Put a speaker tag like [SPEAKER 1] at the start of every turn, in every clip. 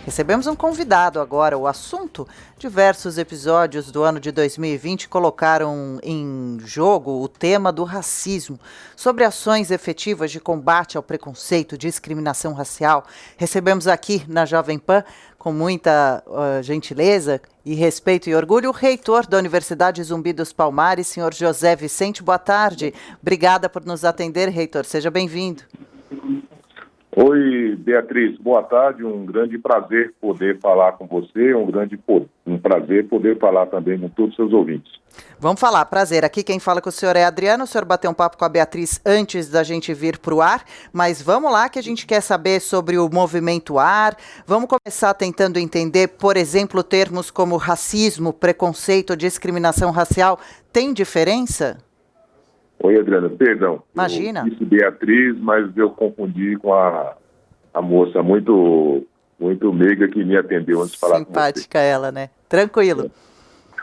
[SPEAKER 1] Recebemos um convidado agora. O assunto: diversos episódios do ano de 2020 colocaram em jogo o tema do racismo. Sobre ações efetivas de combate ao preconceito, discriminação racial, recebemos aqui na Jovem Pan, com muita gentileza e respeito e orgulho, o reitor da Universidade Zumbi dos Palmares, senhor José Vicente. Boa tarde. Obrigada por nos atender, reitor. Seja bem-vindo.
[SPEAKER 2] Oi, Beatriz, boa tarde, um grande prazer poder falar com você, um prazer poder falar também com todos os seus ouvintes.
[SPEAKER 1] Vamos falar, prazer. Aqui quem fala com o senhor é Adriano, o senhor bateu um papo com a Beatriz antes da gente vir para o ar, mas vamos lá que a gente quer saber sobre o movimento AR, vamos começar tentando entender, por exemplo, termos como racismo, preconceito, discriminação racial, tem diferença?
[SPEAKER 2] Oi, Adriana, perdão.
[SPEAKER 1] Imagina.
[SPEAKER 2] Eu disse Beatriz, mas eu confundi com a moça muito meiga que me atendeu antes de falar com você.
[SPEAKER 1] Simpática ela, né? Tranquilo.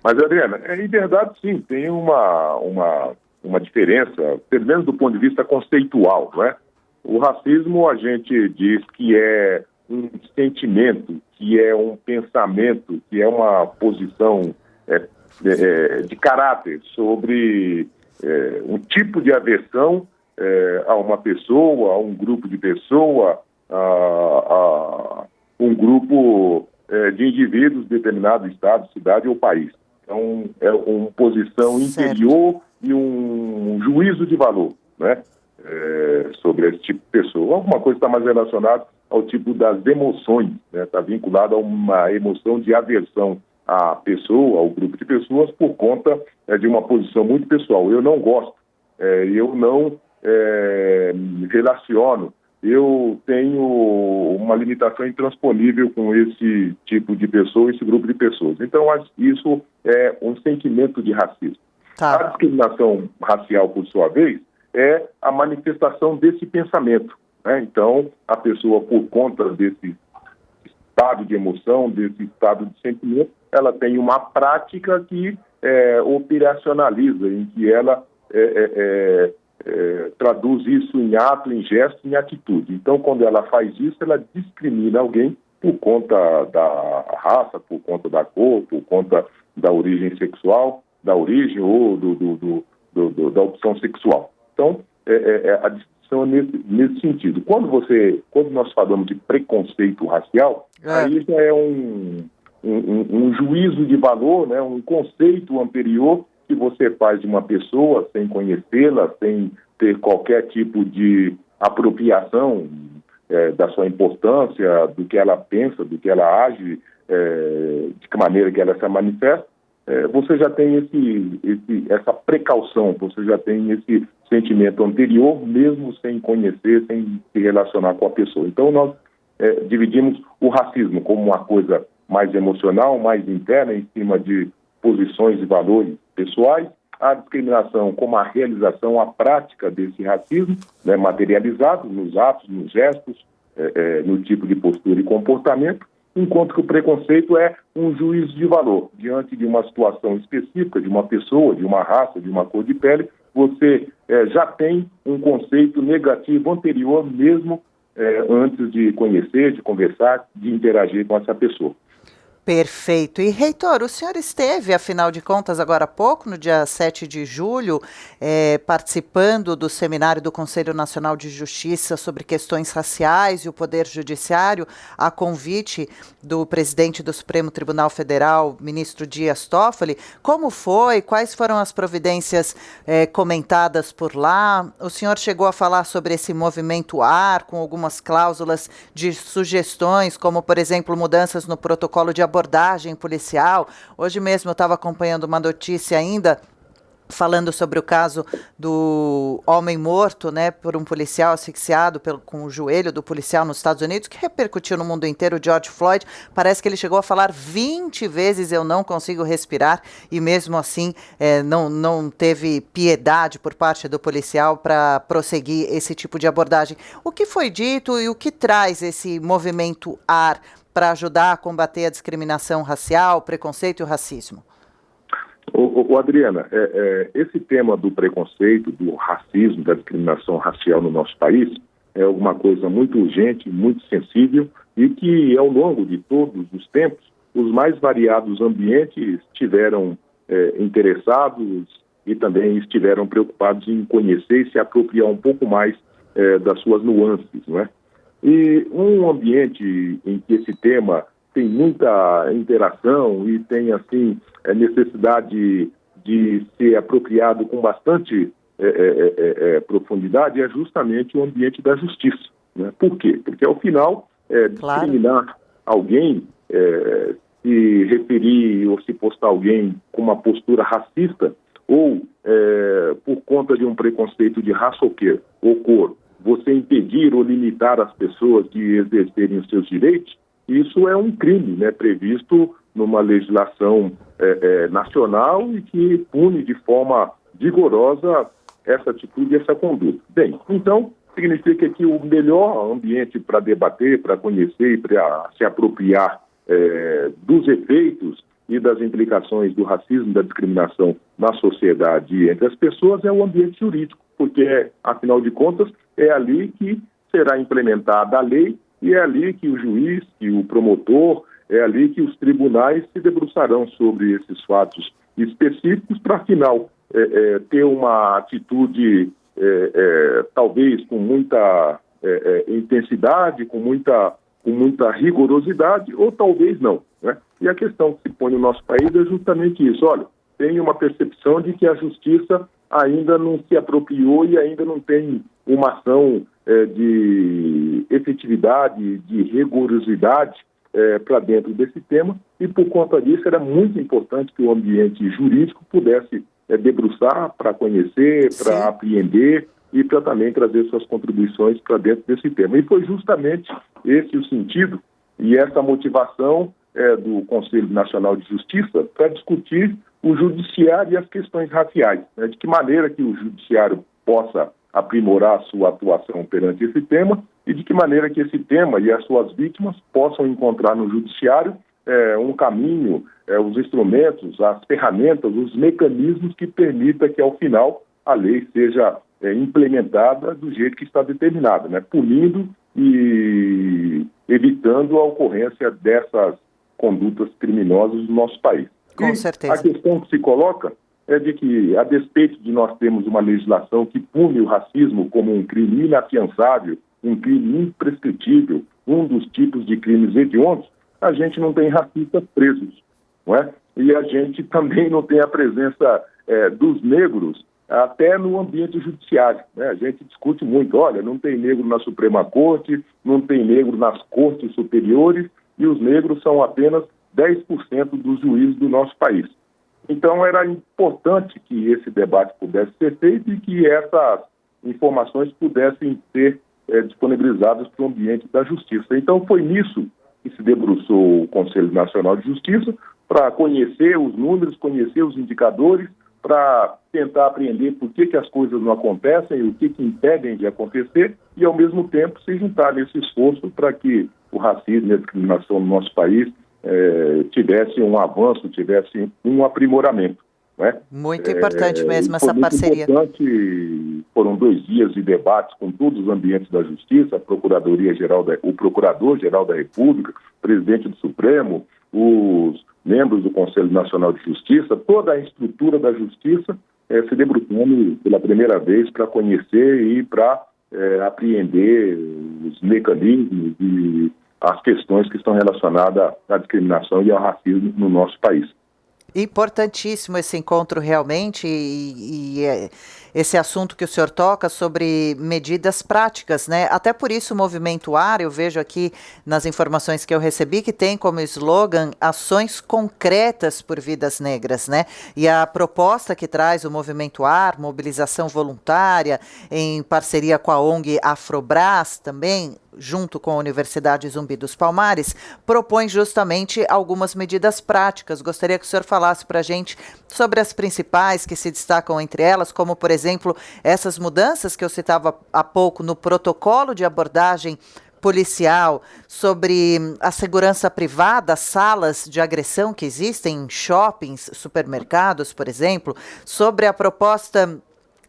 [SPEAKER 2] Mas, Adriana, em verdade, sim, tem uma diferença, pelo menos do ponto de vista conceitual, não é? O racismo, a gente diz que é um sentimento, que é um pensamento, que é uma posição de caráter sobre um tipo de aversão a uma pessoa, a um grupo de pessoa, a um grupo de indivíduos de determinado estado, cidade ou país. Então, é uma posição interior e um juízo de valor, né, sobre esse tipo de pessoa. Alguma coisa está mais relacionada ao tipo das emoções, né, está vinculada a uma emoção de aversão à pessoa, ao grupo de pessoas, por conta de uma posição muito pessoal. Eu não gosto, eu não me relaciono, eu tenho uma limitação intransponível com esse tipo de pessoa, esse grupo de pessoas. Então, isso é um sentimento de racismo.
[SPEAKER 1] Tá.
[SPEAKER 2] A discriminação racial, por sua vez, é a manifestação desse pensamento, né? Então, a pessoa, por conta desse estado de emoção, desse estado de sentimento, ela tem uma prática que operacionaliza, em que ela traduz isso em ato, em gesto, em atitude. Então, quando ela faz isso, ela discrimina alguém por conta da raça, por conta da cor, por conta da origem sexual, da origem ou da opção sexual. Então, a distinção nesse sentido. Quando nós falamos de preconceito racial, aí já é um juízo de valor, né, um conceito anterior que você faz de uma pessoa sem conhecê-la, sem ter qualquer tipo de apropriação da sua importância, do que ela pensa, do que ela age, de que maneira que ela se manifesta, você já tem essa precaução, você já tem esse sentimento anterior, mesmo sem conhecer, sem se relacionar com a pessoa. Então, nós dividimos o racismo como uma coisa mais emocional, mais interna, em cima de posições e valores pessoais, a discriminação como a realização, a prática desse racismo, né, materializado nos atos, nos gestos, no tipo de postura e comportamento, enquanto que o preconceito é um juízo de valor. Diante de uma situação específica, de uma pessoa, de uma raça, de uma cor de pele, você já tem um conceito negativo anterior mesmo antes de conhecer, de conversar, de interagir com essa pessoa.
[SPEAKER 1] Perfeito. E, reitor, o senhor esteve, afinal de contas, agora há pouco, no dia 7 de julho, participando do seminário do Conselho Nacional de Justiça sobre questões raciais e o Poder Judiciário, a convite do presidente do Supremo Tribunal Federal, ministro Dias Toffoli. Como foi? Quais foram as providências comentadas por lá? O senhor chegou a falar sobre esse movimento AR, com algumas cláusulas de sugestões, como, por exemplo, mudanças no protocolo de abordagem policial. Hoje mesmo eu estava acompanhando uma notícia ainda falando sobre o caso do homem morto, né, por um policial asfixiado com o joelho do policial nos Estados Unidos, que repercutiu no mundo inteiro, o George Floyd. Parece que ele chegou a falar 20 vezes eu não consigo respirar, e mesmo assim não teve piedade por parte do policial para prosseguir esse tipo de abordagem. O que foi dito e o que traz esse movimento AR para ajudar a combater a discriminação racial, o preconceito e o racismo?
[SPEAKER 2] Adriana, esse tema do preconceito, do racismo, da discriminação racial no nosso país, é alguma coisa muito urgente, muito sensível e que, ao longo de todos os tempos, os mais variados ambientes estiveram interessados e também estiveram preocupados em conhecer e se apropriar um pouco mais das suas nuances, não é? E um ambiente em que esse tema tem muita interação e tem, assim, necessidade de ser apropriado com bastante profundidade, é justamente o ambiente da justiça, né? Por quê? Porque, ao final, discriminar alguém, se referir ou se postar alguém com uma postura racista ou por conta de um preconceito de raça ou cor, você impedir ou limitar as pessoas de exercerem os seus direitos, isso é um crime, né, previsto numa legislação nacional e que pune de forma vigorosa essa atitude e essa conduta. Bem, então, significa que o melhor ambiente para debater, para conhecer e para se apropriar dos efeitos e das implicações do racismo e da discriminação na sociedade e entre as pessoas é o ambiente jurídico, porque, afinal de contas, é ali que será implementada a lei e é ali que o juiz, que o promotor, é ali que os tribunais se debruçarão sobre esses fatos específicos para, afinal, ter uma atitude, talvez com muita intensidade, com muita rigorosidade, ou talvez não, né? E a questão que se põe no nosso país é justamente isso. Olha, tem uma percepção de que a justiça ainda não se apropriou e ainda não tem uma ação de efetividade, de rigorosidade para dentro desse tema, e por conta disso era muito importante que o ambiente jurídico pudesse debruçar para conhecer, para apreender e para também trazer suas contribuições para dentro desse tema. E foi justamente esse o sentido e essa motivação do Conselho Nacional de Justiça para discutir o judiciário e as questões raciais, né? De que maneira que o judiciário possa aprimorar sua atuação perante esse tema e de que maneira que esse tema e as suas vítimas possam encontrar no judiciário um caminho, os instrumentos, as ferramentas, os mecanismos que permitam que, ao final, a lei seja implementada do jeito que está determinada, né? Punindo e evitando a ocorrência dessas condutas criminosas no nosso país.
[SPEAKER 1] Com certeza.
[SPEAKER 2] A questão que se coloca é de que, a despeito de nós termos uma legislação que pune o racismo como um crime inafiançável, um crime imprescritível, um dos tipos de crimes hediondos, a gente não tem racistas presos, não é? E a gente também não tem a presença dos negros até no ambiente judiciário, né? A gente discute muito, olha, não tem negro na Suprema Corte, não tem negro nas cortes superiores, e os negros são apenas 10% dos juízes do nosso país. Então, era importante que esse debate pudesse ser feito e que essas informações pudessem ser disponibilizadas para o ambiente da justiça. Então, foi nisso que se debruçou o Conselho Nacional de Justiça, para conhecer os números, conhecer os indicadores, para tentar apreender por que as coisas não acontecem, o que impedem de acontecer, e, ao mesmo tempo, se juntar nesse esforço para que o racismo e a discriminação no nosso país tivesse um avanço, tivesse um aprimoramento, né?
[SPEAKER 1] Muito importante mesmo essa parceria.
[SPEAKER 2] Importante, foram 2 dias de debates com todos os ambientes da Justiça, o Procurador-Geral da República, o Presidente do Supremo, os membros do Conselho Nacional de Justiça, toda a estrutura da Justiça se debruçando pela primeira vez para conhecer e para apreender os mecanismos e as questões que estão relacionadas à discriminação e ao racismo no nosso país.
[SPEAKER 1] Importantíssimo esse encontro realmente esse assunto que o senhor toca sobre medidas práticas, né? Até por isso o Movimento AR, eu vejo aqui nas informações que eu recebi, que tem como slogan ações concretas por vidas negras, né? E a proposta que traz o Movimento AR, mobilização voluntária, em parceria com a ONG Afrobras também, junto com a Universidade Zumbi dos Palmares, propõe justamente algumas medidas práticas. Gostaria que o senhor falasse para a gente sobre as principais que se destacam entre elas, como, por exemplo, essas mudanças que eu citava há pouco no protocolo de abordagem policial, sobre a segurança privada, salas de agressão que existem em shoppings, supermercados, por exemplo, sobre a proposta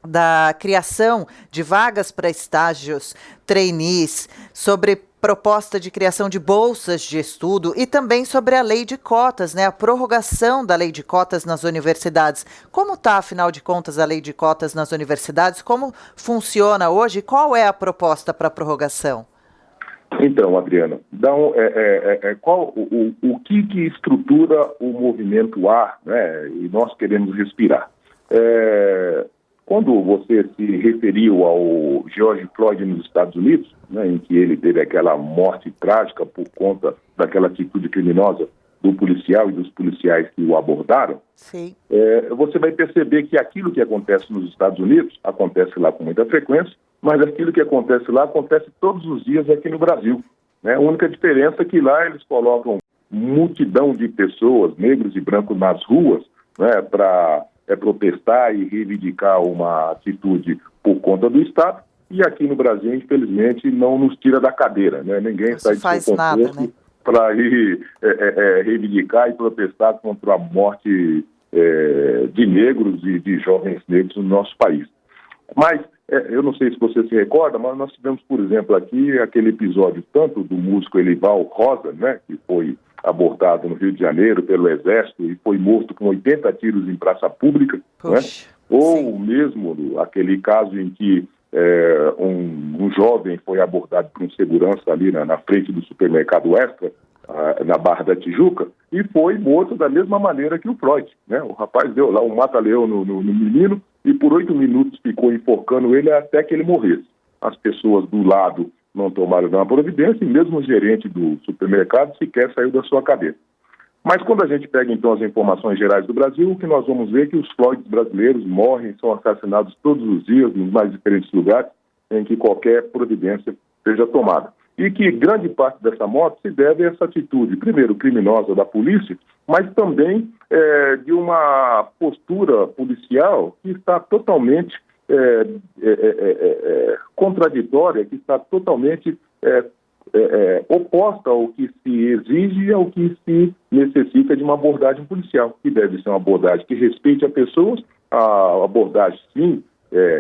[SPEAKER 1] da criação de vagas para estágios, trainees, sobre proposta de criação de bolsas de estudo e também sobre a lei de cotas, né? A prorrogação da lei de cotas nas universidades. Como está, afinal de contas, a lei de cotas nas universidades? Como funciona hoje? Qual é a proposta para a prorrogação?
[SPEAKER 2] Então, Adriana, o que estrutura o movimento A, né? E nós queremos respirar? Quando você se referiu ao George Floyd nos Estados Unidos, né, em que ele teve aquela morte trágica por conta daquela atitude criminosa do policial e dos policiais que o abordaram,
[SPEAKER 1] sim,
[SPEAKER 2] você vai perceber que aquilo que acontece nos Estados Unidos acontece lá com muita frequência, mas aquilo que acontece lá acontece todos os dias aqui no Brasil, né? A única diferença é que lá eles colocam multidão de pessoas, negros e brancos, nas ruas, né, para protestar e reivindicar uma atitude por conta do Estado, e aqui no Brasil, infelizmente, não nos tira da cadeira, né? Ninguém sai de seu conforto, né, para ir reivindicar e protestar contra a morte de negros e de jovens negros no nosso país. Mas, eu não sei se você se recorda, mas nós tivemos, por exemplo, aqui aquele episódio tanto do músico Elival Rosa, né, que foi abordado no Rio de Janeiro pelo Exército e foi morto com 80 tiros em praça pública, né? Ou sim, mesmo aquele caso em que um jovem foi abordado por um segurança ali na frente do supermercado Extra, na Barra da Tijuca, e foi morto da mesma maneira que o Floyd, né? O rapaz deu lá um mata-leão no menino e por 8 minutos ficou enforcando ele até que ele morresse. As pessoas do lado não tomaram nenhuma providência e mesmo o gerente do supermercado sequer saiu da sua cabeça. Mas quando a gente pega então as informações gerais do Brasil, o que nós vamos ver é que os Floyds brasileiros morrem, são assassinados todos os dias nos mais diferentes lugares em que qualquer providência seja tomada. E que grande parte dessa morte se deve a essa atitude, primeiro, criminosa da polícia, mas também de uma postura policial que está totalmente contraditória, que está totalmente oposta ao que se exige e ao que se necessita de uma abordagem policial, que deve ser uma abordagem que respeite a pessoas, a abordagem, sim,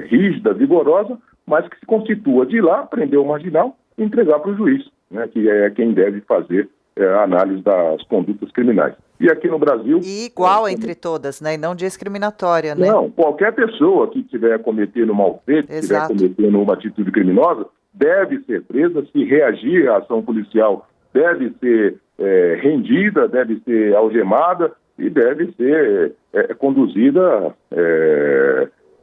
[SPEAKER 2] rígida, vigorosa, mas que se constitua de ir lá, prender o marginal e entregar para o juiz, né, que é quem deve fazer a análise das condutas criminais. E aqui no Brasil... E
[SPEAKER 1] igual entre todas, né, e não discriminatória, né?
[SPEAKER 2] Não, qualquer pessoa que estiver cometendo um mal feito, estiver cometendo uma atitude criminosa, deve ser presa, se reagir à ação policial, deve ser rendida, deve ser algemada e deve ser conduzida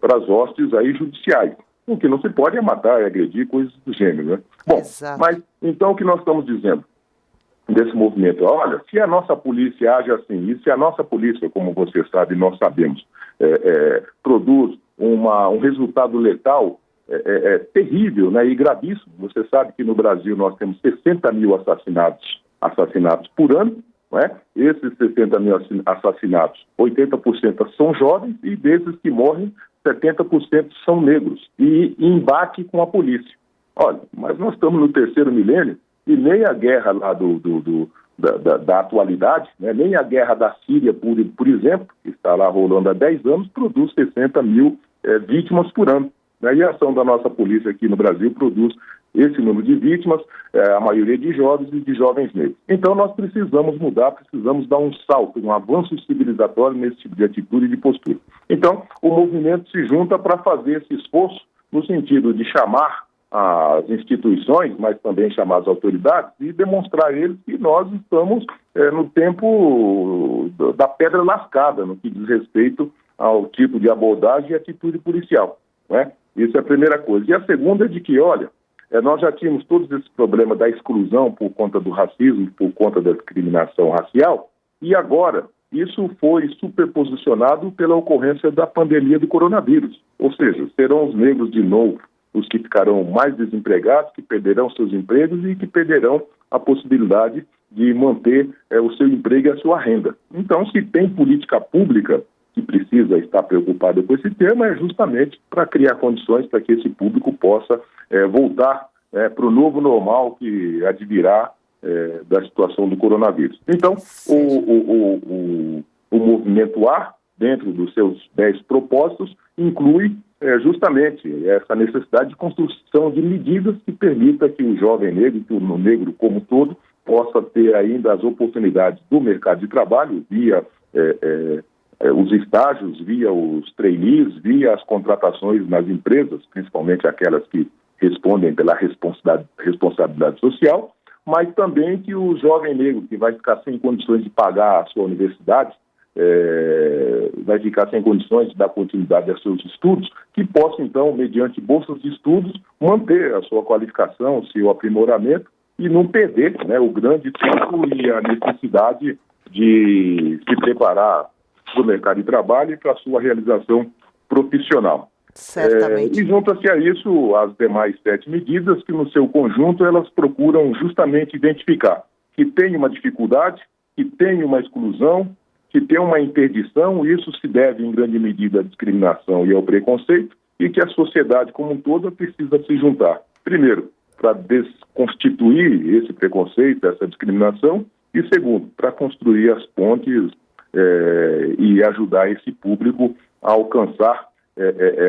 [SPEAKER 2] para as hostes aí judiciais. O que não se pode é matar, é agredir, coisas do gênero, né? Bom, mas então o que nós estamos dizendo desse movimento? Olha, se a nossa polícia age assim, e se a nossa polícia, como você sabe, nós sabemos, produz um resultado letal terrível, né, e gravíssimo. Você sabe que no Brasil nós temos 60 mil assassinatos por ano, não é? Esses 60 mil assassinatos, 80% são jovens e desses que morrem, 70% são negros e embate com a polícia. Olha, mas nós estamos no 3º milênio e nem a guerra lá da atualidade, né, nem a guerra da Síria, por exemplo, que está lá rolando há 10 anos, produz 60 mil vítimas por ano. Né, e a ação da nossa polícia aqui no Brasil produz esse número de vítimas, a maioria de jovens e de jovens negros. Então nós precisamos mudar, precisamos dar um salto, um avanço civilizatório nesse tipo de atitude e de postura. Então o movimento se junta para fazer esse esforço no sentido de chamar as instituições, mas também chamar as autoridades e demonstrar a eles que nós estamos no tempo da pedra lascada, no que diz respeito ao tipo de abordagem e atitude policial, né? Isso é a primeira coisa. E a segunda é de que, olha, nós já tínhamos todos esses problemas da exclusão por conta do racismo, por conta da discriminação racial, e agora isso foi superposicionado pela ocorrência da pandemia do coronavírus. Ou seja, serão os negros de novo os que ficarão mais desempregados, que perderão seus empregos e que perderão a possibilidade de manter o seu emprego e a sua renda. Então, se tem política pública que precisa estar preocupado com esse tema, é justamente para criar condições para que esse público possa voltar para o novo normal que advirá da situação do coronavírus. Então, o movimento A, dentro dos seus 10 propósitos, inclui justamente essa necessidade de construção de medidas que permita que o jovem negro, que o negro como um todo, possa ter ainda as oportunidades do mercado de trabalho via os estágios, via os trainees, via as contratações nas empresas, principalmente aquelas que respondem pela responsabilidade social, mas também que o jovem negro que vai ficar sem condições de pagar a sua universidade, vai ficar sem condições de dar continuidade aos seus estudos, que possa, então, mediante bolsas de estudos, manter a sua qualificação, o seu aprimoramento e não perder, né, o grande tempo e a necessidade de se preparar para o mercado de trabalho e para a sua realização profissional.
[SPEAKER 1] Certamente.
[SPEAKER 2] E junta-se a isso as demais 7 medidas que, no seu conjunto, elas procuram justamente identificar que tem uma dificuldade, que tem uma exclusão, que tem uma interdição, e isso se deve em grande medida à discriminação e ao preconceito, e que a sociedade como um todo precisa se juntar. Primeiro, para desconstituir esse preconceito, essa discriminação, e segundo, para construir as pontes e ajudar esse público a alcançar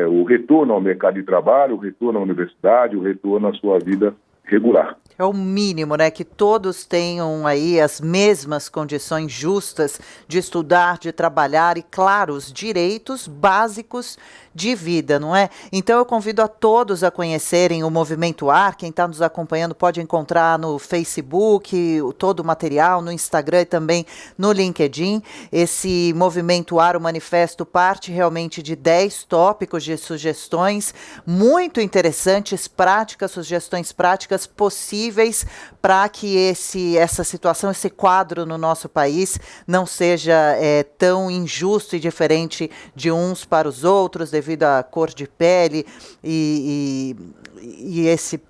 [SPEAKER 2] o retorno ao mercado de trabalho, o retorno à universidade, o retorno à sua vida regular.
[SPEAKER 1] É o mínimo, né? Que todos tenham aí as mesmas condições justas de estudar, de trabalhar e, claro, os direitos básicos de vida, não é? Então eu convido a todos a conhecerem o Movimento AR. Quem está nos acompanhando pode encontrar no Facebook todo o material, no Instagram e também no LinkedIn. Esse Movimento AR, o manifesto, parte realmente de 10 tópicos de sugestões muito interessantes, práticas, sugestões práticas possíveis para que essa situação, esse quadro no nosso país não seja tão injusto e diferente de uns para os outros devido à cor de pele e esse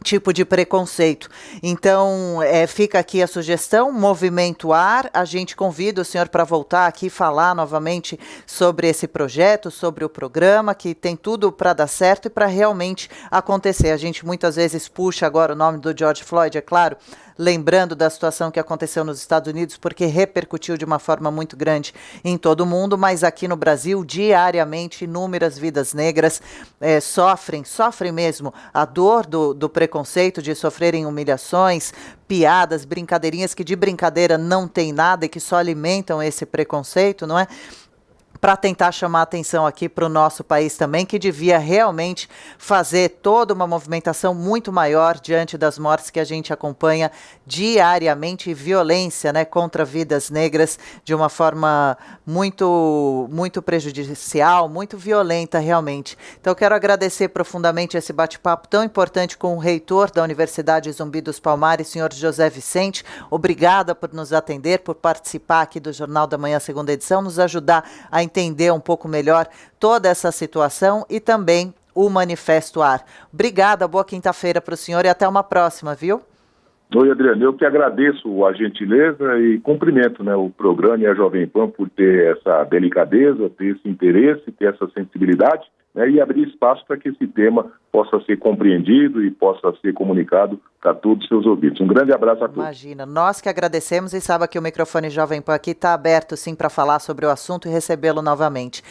[SPEAKER 1] tipo de preconceito. Então, fica aqui a sugestão, Movimento AR. A gente convida o senhor para voltar aqui e falar novamente sobre esse projeto, sobre o programa, que tem tudo para dar certo e para realmente acontecer. A gente muitas vezes puxa agora o nome do George Floyd, é claro, lembrando da situação que aconteceu nos Estados Unidos, porque repercutiu de uma forma muito grande em todo o mundo, mas aqui no Brasil, diariamente, inúmeras vidas negras sofrem mesmo a dor do preconceito, de sofrerem humilhações, piadas, brincadeirinhas que de brincadeira não tem nada e que só alimentam esse preconceito, não é? Para tentar chamar a atenção aqui para o nosso país também, que devia realmente fazer toda uma movimentação muito maior diante das mortes que a gente acompanha diariamente, e violência, né, contra vidas negras de uma forma muito, muito prejudicial, muito violenta realmente. Então eu quero agradecer profundamente esse bate-papo tão importante com o reitor da Universidade Zumbi dos Palmares, senhor José Vicente. Obrigada por nos atender, por participar aqui do Jornal da Manhã, segunda edição, nos ajudar a entender um pouco melhor toda essa situação e também o Manifesto AR. Obrigada, boa quinta-feira para o senhor e até uma próxima, viu?
[SPEAKER 2] Oi, Adriano, eu que agradeço a gentileza e cumprimento, né, o programa e a Jovem Pan por ter essa delicadeza, ter esse interesse, ter essa sensibilidade, né, e abrir espaço para que esse tema possa ser compreendido e possa ser comunicado para todos os seus ouvintes. Um grande abraço a todos.
[SPEAKER 1] Imagina, nós que agradecemos e sabe que o microfone Jovem Pan aqui está aberto sim para falar sobre o assunto e recebê-lo novamente.